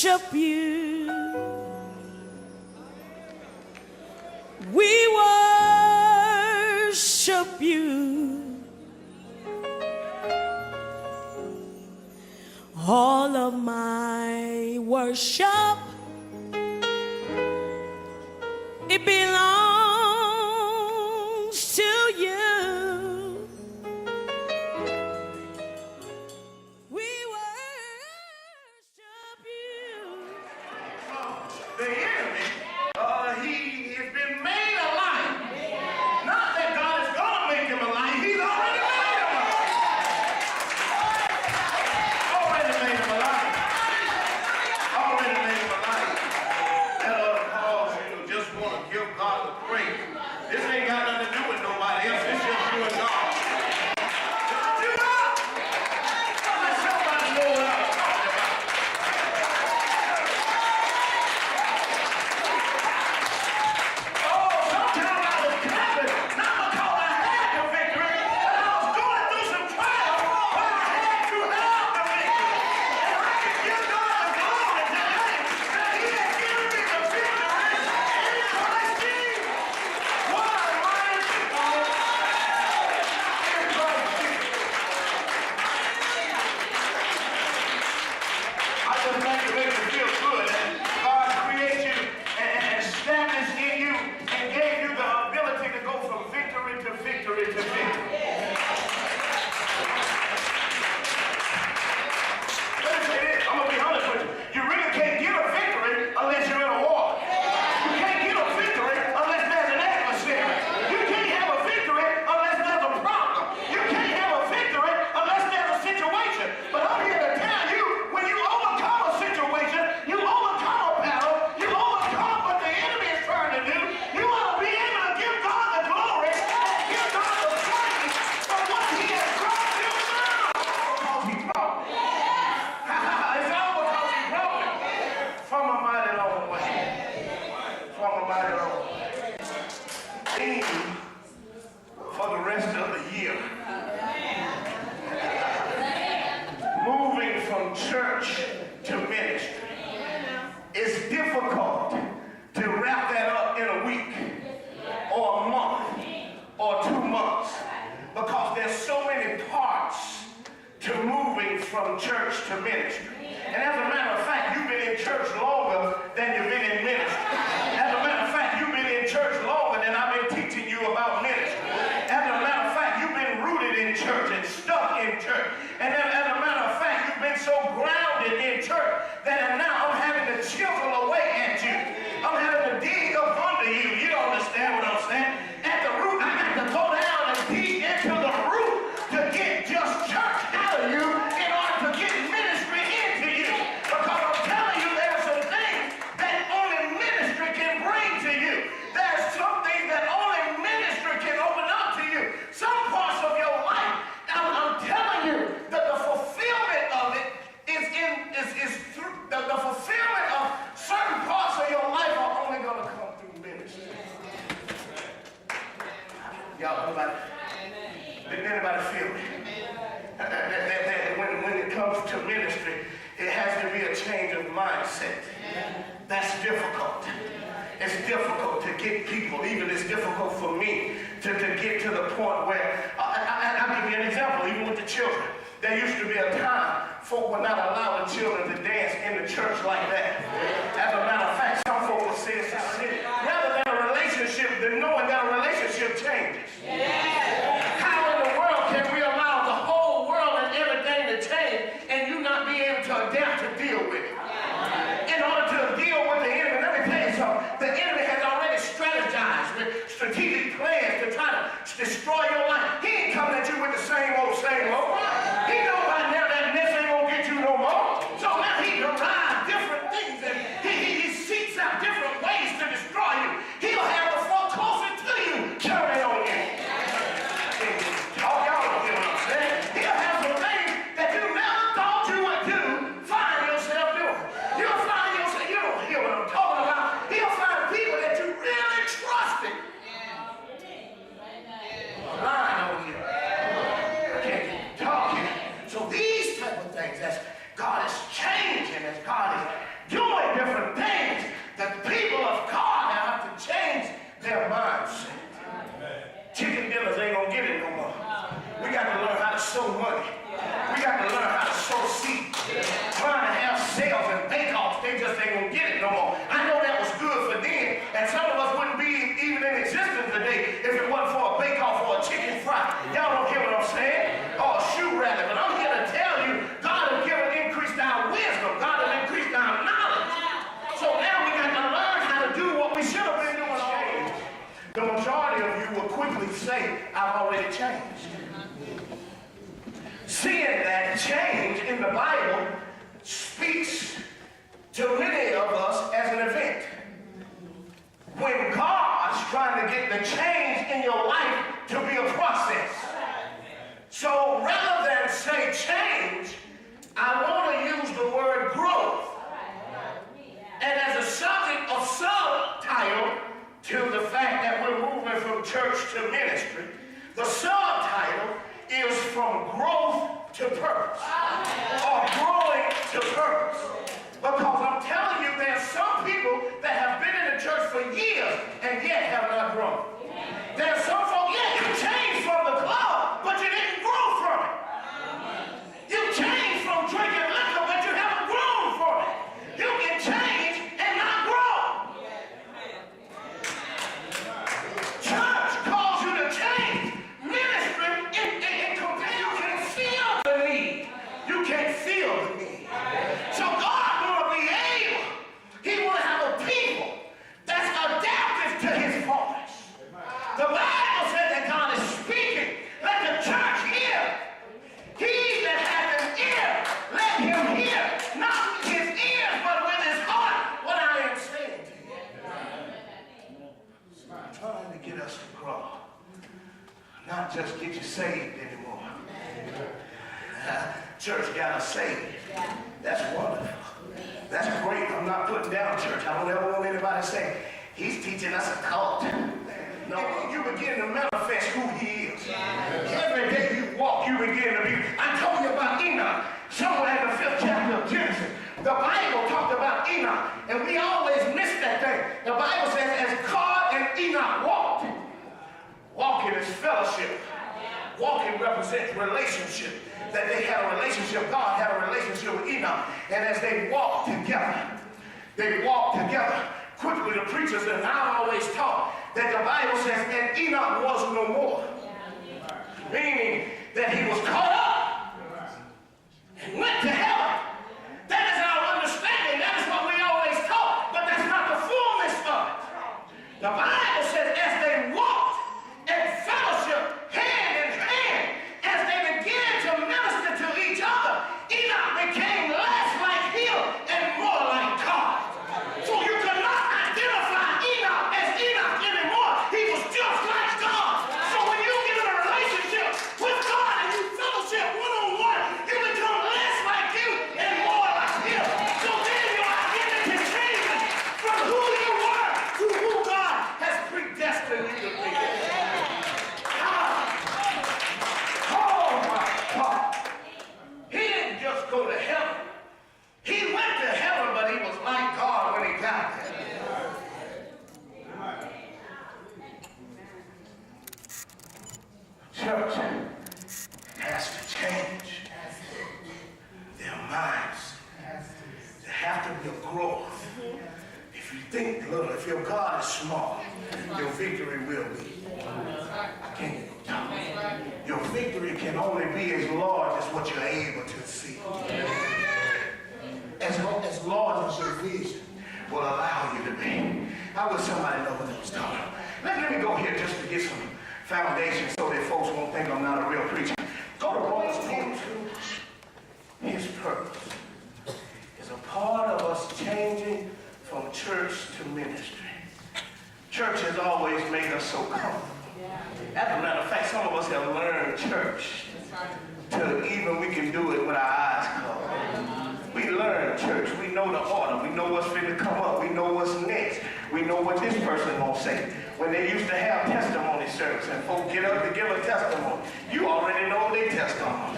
worship you. We worship you. All of my worship, it belongs to you. We worship you. The enemy, he has been made a liar. Not that God is going to make him a liar. He's already made him a liar. Already made him a liar. Already made him a liar. That cause you just want to give God the praise. This ain't got nothing to do with nobody else. It's just you and God. You up? Let somebody know what I'm talking about. For the rest of the year, moving from church to ministry. It's difficult to wrap that up in a week or a month or 2 months because there's so many parts to moving from church to ministry. And as a matter of fact, you've been in church longer than you've been in ministry. As a matter of fact, you've been in church longer than I've been teaching you about ministry. As a matter of fact, you've been rooted in church and stuck in church. And as a matter of fact, you've been so grounded in church that now I'm having to chisel away at you. I'm having to dig up under you. You don't understand what I'm saying? At the root, I got to go down and dig into the root to get just church out of you in order to get ministry into you. Because I'm telling you, there are some things that only ministry can bring to you. There's some things that only ministry can open up to you. Some parts of your life, I'm telling you, that the fulfillment of it is through the fulfillment of certain parts of your life are only going to come through ministry. Y'all, did anybody feel me? When it comes to ministry, it has to be a change of mindset. That's difficult. It's difficult to get people, even it's difficult for me to get to the point where, I'll give you an example, even with the children. There used to be a time folk would not allow the children to dance in the church like that. As a matter of fact, some folk would say it's a sin. Rather than a relationship, than knowing that a relationship changes. How in the world can we allow the whole world and everything to change and you not be able to adapt to deal with it? In order to deal with the enemy, let me tell you something. The enemy has already strategized with strategic plans to try to destroy your life. He ain't coming at you with the same old, same old. He knows by now that mess ain't gonna get you no more. So now he derives different things and he seeks out different ways to destroy you. He'll have the folk closer to you turning on you. speaks to many of us as an event. When God's trying to get the change in your life to be a process. So rather than say change, I want to use the word growth. And as a subject or subtitle to the fact that we're moving from church to ministry, the subtitle is From Growth to Purpose, or Growing to Purpose. Because I'm telling you, there's some people that have been in the church for years and yet have not grown. There's some folks, yeah, you changed from the club, but you didn't grow from it. You changed from drinking liquor, but you haven't grown from it. You can change and not grow. Church calls you to change. Ministry, you can feel the need. You can't feel the need. So God want to be able, He want to have a people that's adaptive to His voice. The Bible says that God is speaking. Let the church hear. He that hath an ear, let him hear. Not with his ears, but with his heart, what I am saying to you. I'm trying to get us to grow. Not just get you saved anymore. Church got us saved. That's wonderful. That's great. I'm not putting down church. I don't ever want anybody to say, he's teaching us a cult. No, you begin to manifest who he is. Every day you walk, you begin to be. I told you about Enoch. Somewhere in the 5th chapter of Genesis, the Bible talked about Enoch, and we always miss that thing. The Bible says, as God and Enoch walked, walking is fellowship. Walking represents relationship. That they had a relationship. God had a relationship with Enoch. And as they walked together, quickly the preachers and I always taught that the Bible says, and Enoch was no more. Meaning that he was caught up and went to heaven. That is our understanding. That is what we always taught. But that's not the fullness of it. The Bible says as they walked in fellowship, hand in hand, as they began to minister to each other, Enoch became less like him and more like God. So you cannot identify Enoch as Enoch anymore. He was just like God. So when you get in a relationship with God and you fellowship one-on-one, you become less like you and more like him. So then your identity changes from who you were to who God has predestined you to be. Oh my God. He didn't just go to heaven. He went to heaven, but he was like God when he got there. Church has to change their minds. There have to be a growth. If you think little, if your God is small, your victory will be. I can't even talk. Your victory can only be as large as what you're able to see. As large as your vision will allow you to be. I wish somebody know what I was talking about. Let me go here just to get some foundation so that folks won't think I'm not a real preacher. Go to Romans 2. His purpose is a part of us changing from church to ministry. Church has always made us so comfortable. As a matter of fact, some of us have learned church to even we can do it with our eyes closed. We learn church. We know the order. We know what's going to come up. We know what's next. We know what this person won't say. When they used to have testimony service and folks get up to give a testimony, you already know their testimony.